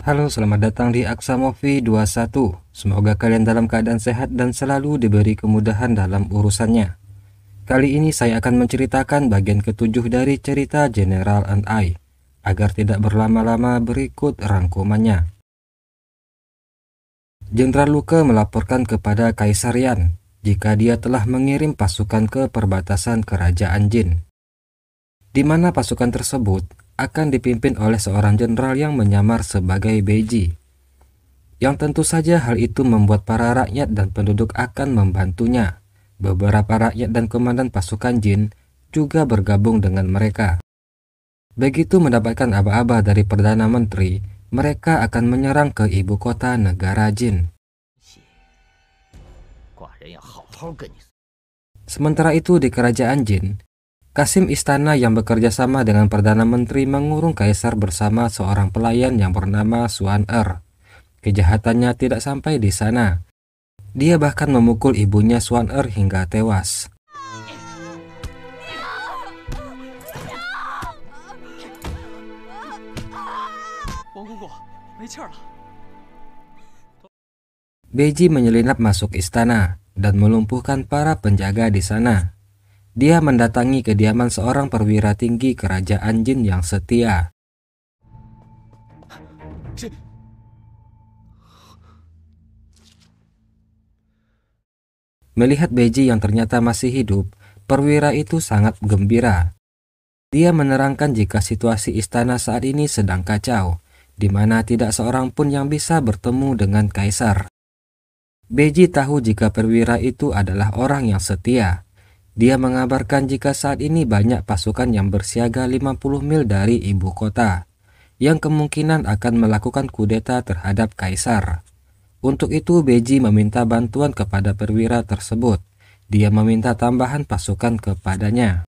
Halo, selamat datang di Aksa Movie 21. Semoga kalian dalam keadaan sehat dan selalu diberi kemudahan dalam urusannya. Kali ini saya akan menceritakan bagian ke-7 dari cerita General and I. Agar tidak berlama-lama, berikut rangkumannya. Jenderal Luke melaporkan kepada Kaisar Yan jika dia telah mengirim pasukan ke perbatasan Kerajaan Jin, di mana pasukan tersebut akan dipimpin oleh seorang jenderal yang menyamar sebagai Beiji. Yang tentu saja hal itu membuat para rakyat dan penduduk akan membantunya. Beberapa rakyat dan komandan pasukan Jin juga bergabung dengan mereka. Begitu mendapatkan aba-aba dari Perdana Menteri, mereka akan menyerang ke ibu kota negara Jin. Sementara itu di Kerajaan Jin, Kasim Istana yang bekerja sama dengan Perdana Menteri mengurung Kaisar bersama seorang pelayan yang bernama Suan Er. Kejahatannya tidak sampai di sana. Dia bahkan memukul ibunya Suan Er hingga tewas. Beiji menyelinap masuk istana dan melumpuhkan para penjaga di sana. Dia mendatangi kediaman seorang perwira tinggi kerajaan Jin yang setia. Melihat Beiji yang ternyata masih hidup, perwira itu sangat gembira. Dia menerangkan jika situasi istana saat ini sedang kacau, di mana tidak seorang pun yang bisa bertemu dengan Kaisar. Beiji tahu jika perwira itu adalah orang yang setia. Dia mengabarkan jika saat ini banyak pasukan yang bersiaga 50 mil dari ibu kota, yang kemungkinan akan melakukan kudeta terhadap Kaisar. Untuk itu Beiji meminta bantuan kepada perwira tersebut. Dia meminta tambahan pasukan kepadanya.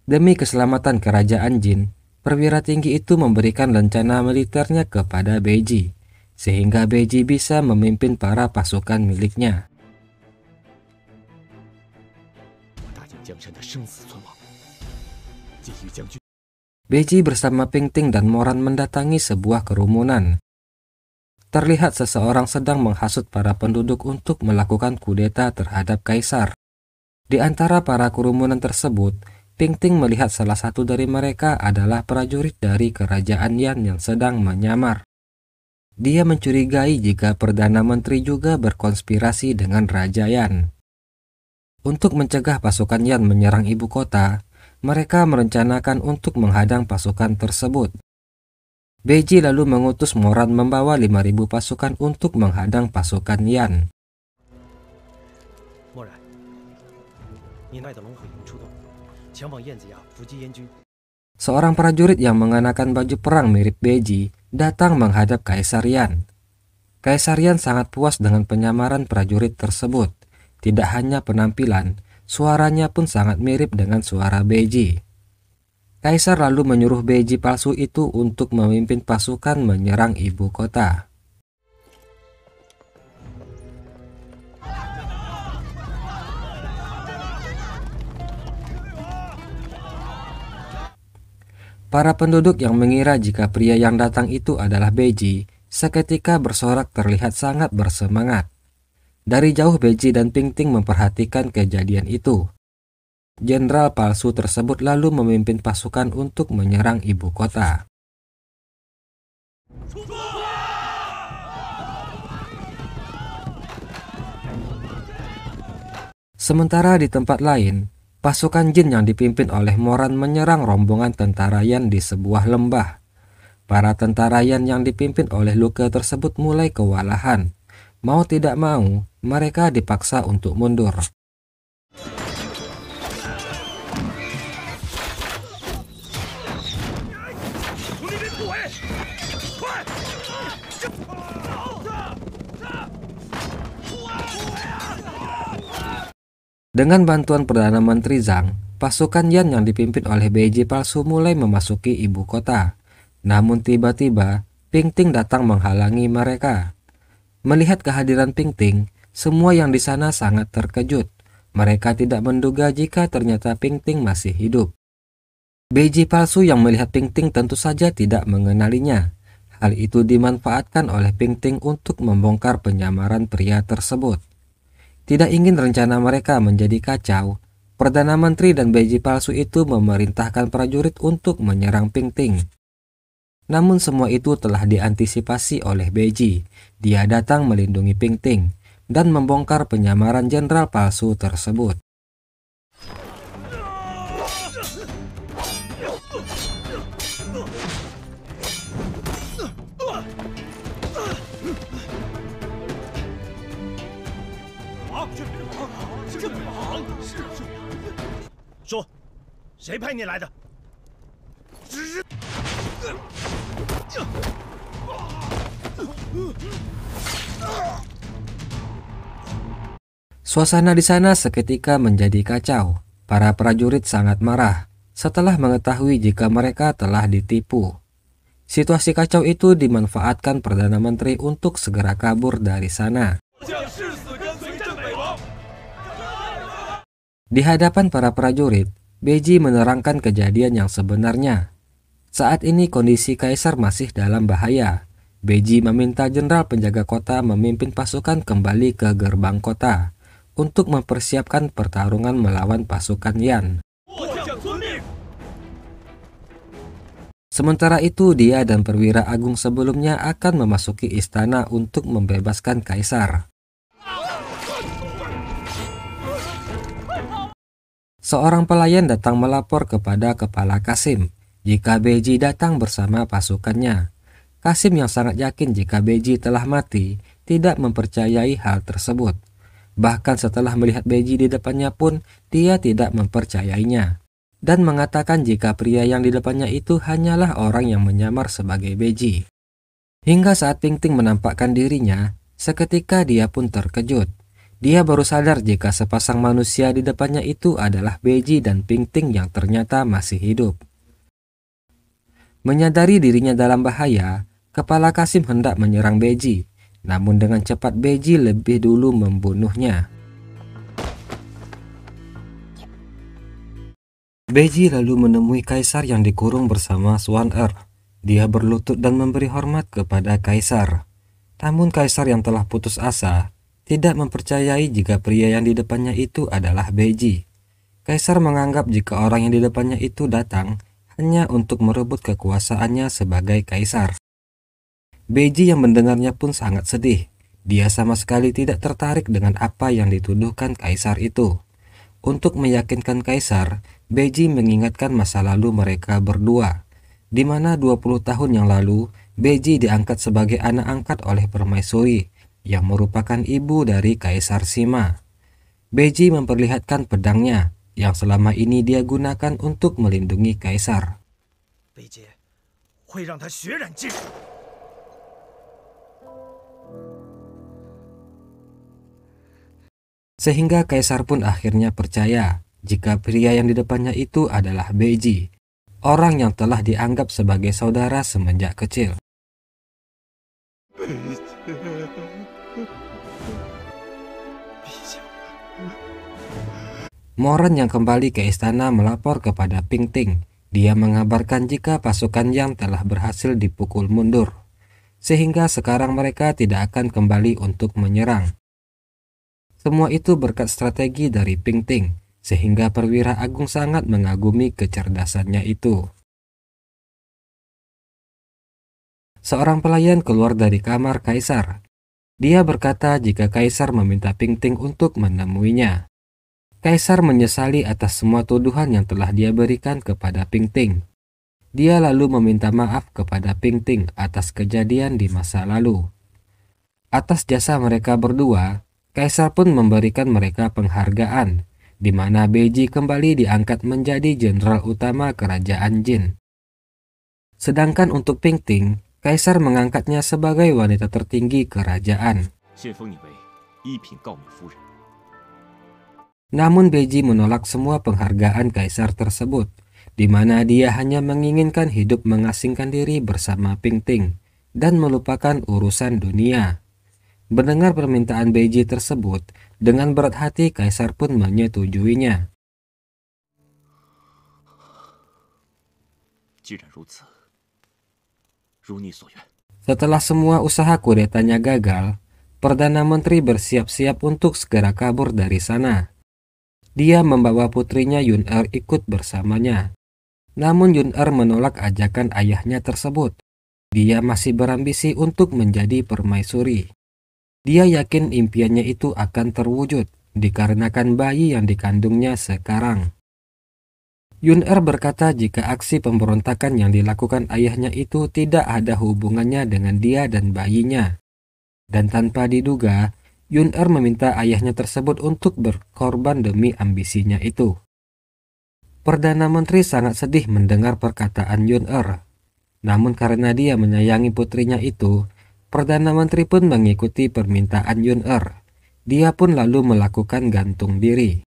Demi keselamatan kerajaan Jin, perwira tinggi itu memberikan rencana militernya kepada Beiji, sehingga Beiji bisa memimpin para pasukan miliknya. Beiji bersama Ping Ting dan Moran mendatangi sebuah kerumunan. Terlihat seseorang sedang menghasut para penduduk untuk melakukan kudeta terhadap Kaisar. Di antara para kerumunan tersebut, Ping Ting melihat salah satu dari mereka adalah prajurit dari kerajaan Yan yang sedang menyamar. Dia mencurigai jika Perdana Menteri juga berkonspirasi dengan Raja Yan. Untuk mencegah pasukan Yan menyerang ibu kota, mereka merencanakan untuk menghadang pasukan tersebut. Beiji lalu mengutus Moran membawa 5.000 pasukan untuk menghadang pasukan Yan. Seorang prajurit yang mengenakan baju perang mirip Beiji datang menghadap Kaisar Yan. Kaisar Yan sangat puas dengan penyamaran prajurit tersebut. Tidak hanya penampilan, suaranya pun sangat mirip dengan suara Beiji. Kaisar lalu menyuruh Beiji palsu itu untuk memimpin pasukan menyerang ibu kota. Para penduduk yang mengira jika pria yang datang itu adalah Beiji, seketika bersorak terlihat sangat bersemangat. Dari jauh Beiji dan Ping Ting memperhatikan kejadian itu. Jenderal palsu tersebut lalu memimpin pasukan untuk menyerang ibu kota. Sementara di tempat lain, pasukan Jin yang dipimpin oleh Moran menyerang rombongan tentara Yan di sebuah lembah. Para tentara Yan yang dipimpin oleh Luke tersebut mulai kewalahan. Mau tidak mau, mereka dipaksa untuk mundur. Dengan bantuan Perdana Menteri Zhang, pasukan Yan yang dipimpin oleh Beiji palsu mulai memasuki ibu kota. Namun tiba-tiba, Ping Ting datang menghalangi mereka. Melihat kehadiran Ping Ting, semua yang di sana sangat terkejut. Mereka tidak menduga jika ternyata Ping Ting masih hidup. Beiji palsu yang melihat Ping Ting tentu saja tidak mengenalinya. Hal itu dimanfaatkan oleh Ping Ting untuk membongkar penyamaran pria tersebut. Tidak ingin rencana mereka menjadi kacau, Perdana Menteri dan Beiji palsu itu memerintahkan prajurit untuk menyerang Ping Ting. Namun semua itu telah diantisipasi oleh Beiji. Dia datang melindungi Ping Ting dan membongkar penyamaran jenderal palsu tersebut. Suasana di sana seketika menjadi kacau. Para prajurit sangat marah setelah mengetahui jika mereka telah ditipu. Situasi kacau itu dimanfaatkan Perdana Menteri untuk segera kabur dari sana. Di hadapan para prajurit, Beiji menerangkan kejadian yang sebenarnya. Saat ini kondisi kaisar masih dalam bahaya. Beiji meminta jenderal penjaga kota memimpin pasukan kembali ke gerbang kota untuk mempersiapkan pertarungan melawan pasukan Yan. Sementara itu, dia dan perwira agung sebelumnya akan memasuki istana untuk membebaskan kaisar. Seorang pelayan datang melapor kepada Kepala Qasim jika Beiji datang bersama pasukannya. Qasim yang sangat yakin jika Beiji telah mati, tidak mempercayai hal tersebut. Bahkan setelah melihat Beiji di depannya pun, dia tidak mempercayainya. Dan mengatakan jika pria yang di depannya itu hanyalah orang yang menyamar sebagai Beiji. Hingga saat Ping Ting menampakkan dirinya, seketika dia pun terkejut. Dia baru sadar jika sepasang manusia di depannya itu adalah Beiji dan Ping Ting yang ternyata masih hidup. Menyadari dirinya dalam bahaya, Kepala Qasim hendak menyerang Beiji. Namun dengan cepat Beiji lebih dulu membunuhnya. Beiji lalu menemui kaisar yang dikurung bersama Xuan Er. Dia berlutut dan memberi hormat kepada kaisar. Namun kaisar yang telah putus asa tidak mempercayai jika pria yang di depannya itu adalah Beiji. Kaisar menganggap jika orang yang di depannya itu datang hanya untuk merebut kekuasaannya sebagai kaisar. Beiji yang mendengarnya pun sangat sedih. Dia sama sekali tidak tertarik dengan apa yang dituduhkan kaisar itu. Untuk meyakinkan kaisar, Beiji mengingatkan masa lalu mereka berdua, di mana 20 tahun yang lalu Beiji diangkat sebagai anak angkat oleh permaisuri yang merupakan ibu dari Kaisar Sima. Beiji memperlihatkan pedangnya yang selama ini dia gunakan untuk melindungi kaisar. Sehingga kaisar pun akhirnya percaya jika pria yang di depannya itu adalah Beiji, orang yang telah dianggap sebagai saudara semenjak kecil. Moran yang kembali ke istana melapor kepada Ping Ting. Dia mengabarkan jika pasukan Yang telah berhasil dipukul mundur, sehingga sekarang mereka tidak akan kembali untuk menyerang. Semua itu berkat strategi dari Ping Ting, sehingga perwira agung sangat mengagumi kecerdasannya itu. Seorang pelayan keluar dari kamar kaisar. Dia berkata jika kaisar meminta Ping Ting untuk menemuinya. Kaisar menyesali atas semua tuduhan yang telah dia berikan kepada Ping Ting. Dia lalu meminta maaf kepada Ping Ting atas kejadian di masa lalu. Atas jasa mereka berdua, Kaisar pun memberikan mereka penghargaan, di mana Beiji kembali diangkat menjadi jenderal utama kerajaan Jin. Sedangkan untuk Ping Ting, Kaisar mengangkatnya sebagai wanita tertinggi kerajaan. Namun Beiji menolak semua penghargaan kaisar tersebut, di mana dia hanya menginginkan hidup mengasingkan diri bersama Pingting dan melupakan urusan dunia. Mendengar permintaan Beiji tersebut, dengan berat hati kaisar pun menyetujuinya. Setelah semua usaha kudetanya gagal, Perdana Menteri bersiap-siap untuk segera kabur dari sana. Dia membawa putrinya Yun-er ikut bersamanya. Namun Yun-er menolak ajakan ayahnya tersebut. Dia masih berambisi untuk menjadi permaisuri. Dia yakin impiannya itu akan terwujud dikarenakan bayi yang dikandungnya sekarang. Yun-er berkata jika aksi pemberontakan yang dilakukan ayahnya itu tidak ada hubungannya dengan dia dan bayinya. Dan tanpa diduga, Yun-er meminta ayahnya tersebut untuk berkorban demi ambisinya itu. Perdana Menteri sangat sedih mendengar perkataan Yun-er. Namun karena dia menyayangi putrinya itu, Perdana Menteri pun mengikuti permintaan Yun-er. Dia pun lalu melakukan gantung diri.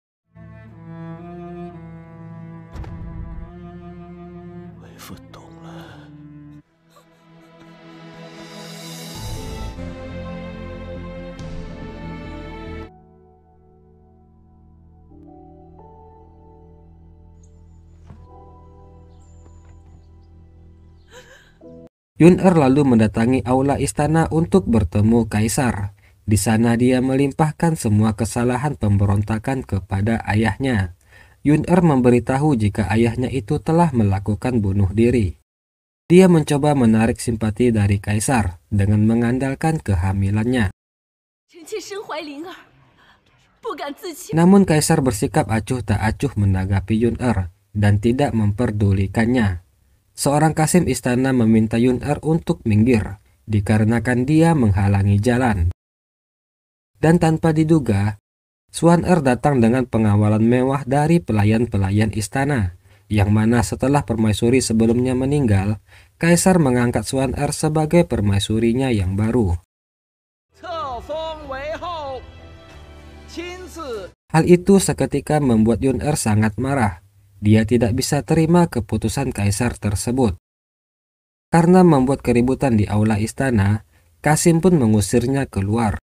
Yun-er lalu mendatangi aula istana untuk bertemu kaisar. Di sana dia melimpahkan semua kesalahan pemberontakan kepada ayahnya. Yun-er memberitahu jika ayahnya itu telah melakukan bunuh diri. Dia mencoba menarik simpati dari kaisar dengan mengandalkan kehamilannya. Namun kaisar bersikap acuh tak acuh menanggapi Yun-er dan tidak memperdulikannya. Seorang kasim istana meminta Yun-er untuk minggir, dikarenakan dia menghalangi jalan. Dan tanpa diduga, Swan-er datang dengan pengawalan mewah dari pelayan-pelayan istana, yang mana setelah permaisuri sebelumnya meninggal, kaisar mengangkat Swan-er sebagai permaisurinya yang baru. Hal itu seketika membuat Yun-er sangat marah. Dia tidak bisa terima keputusan kaisar tersebut. Karena membuat keributan di aula istana, Kasim pun mengusirnya keluar.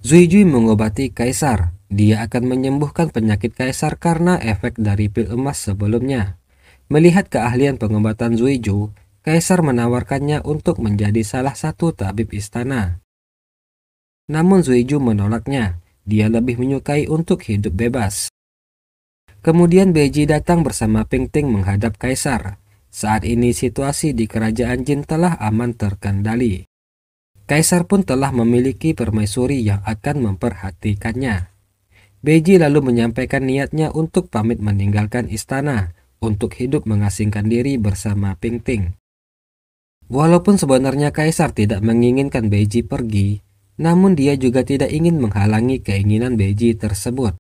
Zuijui mengobati kaisar. Dia akan menyembuhkan penyakit kaisar karena efek dari pil emas sebelumnya. Melihat keahlian pengobatan Zuiju, kaisar menawarkannya untuk menjadi salah satu tabib istana. Namun Zuiju menolaknya. Dia lebih menyukai untuk hidup bebas. Kemudian Beiji datang bersama Pingting menghadap kaisar. Saat ini situasi di kerajaan Jin telah aman terkendali. Kaisar pun telah memiliki permaisuri yang akan memperhatikannya. Beiji lalu menyampaikan niatnya untuk pamit meninggalkan istana untuk hidup mengasingkan diri bersama Pingting. Walaupun sebenarnya kaisar tidak menginginkan Beiji pergi, namun dia juga tidak ingin menghalangi keinginan Beiji tersebut.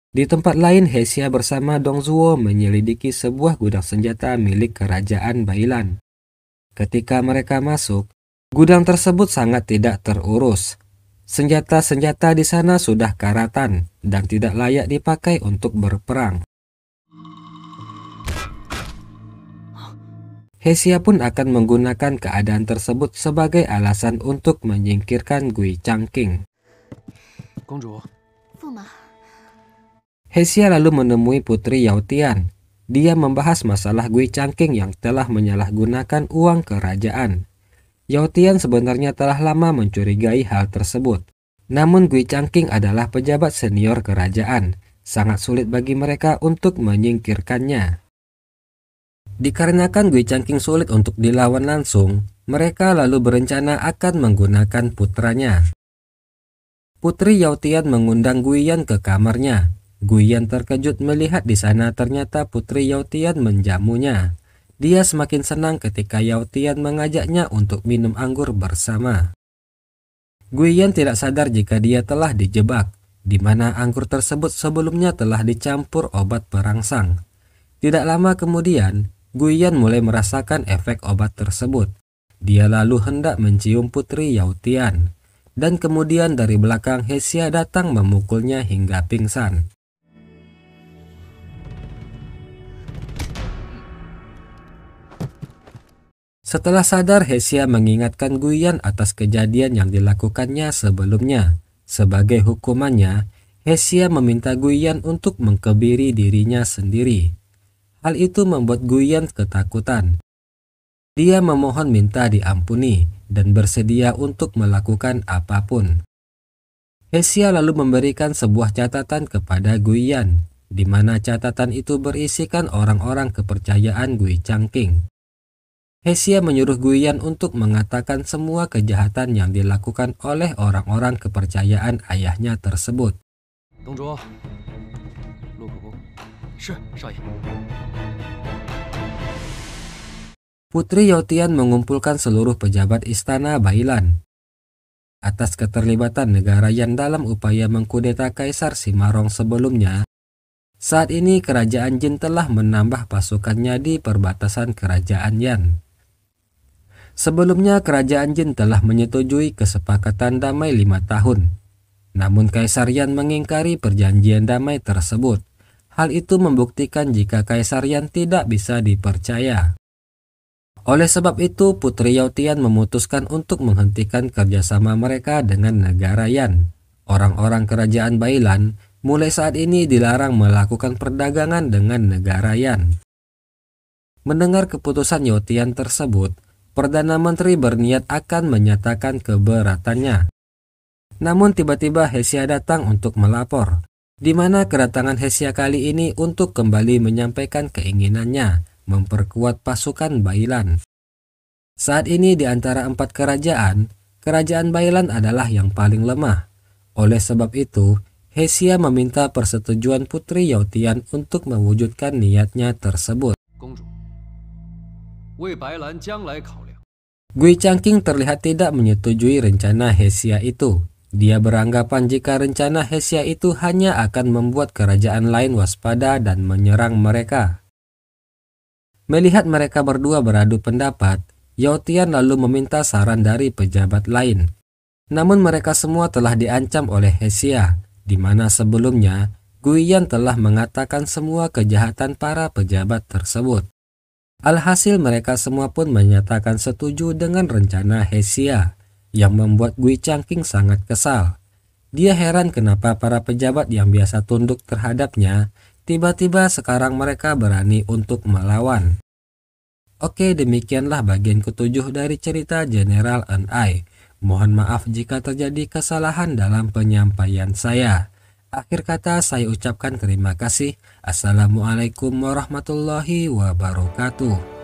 Di tempat lain, Hesia bersama Dong Zhuo menyelidiki sebuah gudang senjata milik kerajaan Bailan. Ketika mereka masuk, gudang tersebut sangat tidak terurus. Senjata-senjata di sana sudah karatan dan tidak layak dipakai untuk berperang. Hesia pun akan menggunakan keadaan tersebut sebagai alasan untuk menyingkirkan Gui Changqing. Hesia lalu menemui Putri Yao Tian. Dia membahas masalah Gui Changqing yang telah menyalahgunakan uang kerajaan. Yao Tian sebenarnya telah lama mencurigai hal tersebut. Namun Gui Changqing adalah pejabat senior kerajaan. Sangat sulit bagi mereka untuk menyingkirkannya. Dikarenakan Gui Changqing sulit untuk dilawan langsung, mereka lalu berencana akan menggunakan putranya. Putri Yao Tian mengundang Guiyan ke kamarnya. Guiyan terkejut melihat di sana ternyata Putri Yao Tian menjamunya. Dia semakin senang ketika Yao Tian mengajaknya untuk minum anggur bersama. Guiyan tidak sadar jika dia telah dijebak, di mana anggur tersebut sebelumnya telah dicampur obat perangsang. Tidak lama kemudian, Guiyan mulai merasakan efek obat tersebut. Dia lalu hendak mencium Putri Yautian, dan kemudian dari belakang Hesia datang memukulnya hingga pingsan. Setelah sadar, Hesia mengingatkan Guiyan atas kejadian yang dilakukannya sebelumnya. Sebagai hukumannya, Hesia meminta Guiyan untuk mengkebiri dirinya sendiri. Hal itu membuat Guiyan ketakutan. Dia memohon minta diampuni dan bersedia untuk melakukan apapun. Hesia lalu memberikan sebuah catatan kepada Guiyan, di mana catatan itu berisikan orang-orang kepercayaan Gui Changqing. Hesia menyuruh Guiyan untuk mengatakan semua kejahatan yang dilakukan oleh orang-orang kepercayaan ayahnya tersebut. Putri Yautian mengumpulkan seluruh pejabat istana Bailan. Atas keterlibatan negara Yan dalam upaya mengkudeta Kaisar Cimarong sebelumnya, saat ini kerajaan Jin telah menambah pasukannya di perbatasan kerajaan Yan. Sebelumnya kerajaan Jin telah menyetujui kesepakatan damai 5 tahun. Namun Kaisar Yan mengingkari perjanjian damai tersebut. Hal itu membuktikan jika Kaisar Yan tidak bisa dipercaya. Oleh sebab itu, Putri Yautian memutuskan untuk menghentikan kerjasama mereka dengan negara Yan. Orang-orang kerajaan Bailan mulai saat ini dilarang melakukan perdagangan dengan negara Yan. Mendengar keputusan Yautian tersebut, Perdana Menteri berniat akan menyatakan keberatannya. Namun tiba-tiba Hesia datang untuk melapor, di mana kedatangan Hesia kali ini untuk kembali menyampaikan keinginannya memperkuat pasukan Bailan. Saat ini di antara 4 kerajaan, kerajaan Bailan adalah yang paling lemah. Oleh sebab itu, Hesia meminta persetujuan Putri Yautian untuk mewujudkan niatnya tersebut. Gui Changqing terlihat tidak menyetujui rencana Hesia itu. Dia beranggapan jika rencana Hesia itu hanya akan membuat kerajaan lain waspada dan menyerang mereka. Melihat mereka berdua beradu pendapat, Yautian lalu meminta saran dari pejabat lain. Namun mereka semua telah diancam oleh Hesia, di mana sebelumnya Guiyan telah mengatakan semua kejahatan para pejabat tersebut. Alhasil mereka semua pun menyatakan setuju dengan rencana Hesia, yang membuat Gui Changqing sangat kesal. Dia heran kenapa para pejabat yang biasa tunduk terhadapnya, tiba-tiba sekarang mereka berani untuk melawan. Oke, demikianlah bagian ke-7 dari cerita General An-ai. Mohon maaf jika terjadi kesalahan dalam penyampaian saya. Akhir kata saya ucapkan terima kasih. Assalamualaikum warahmatullahi wabarakatuh.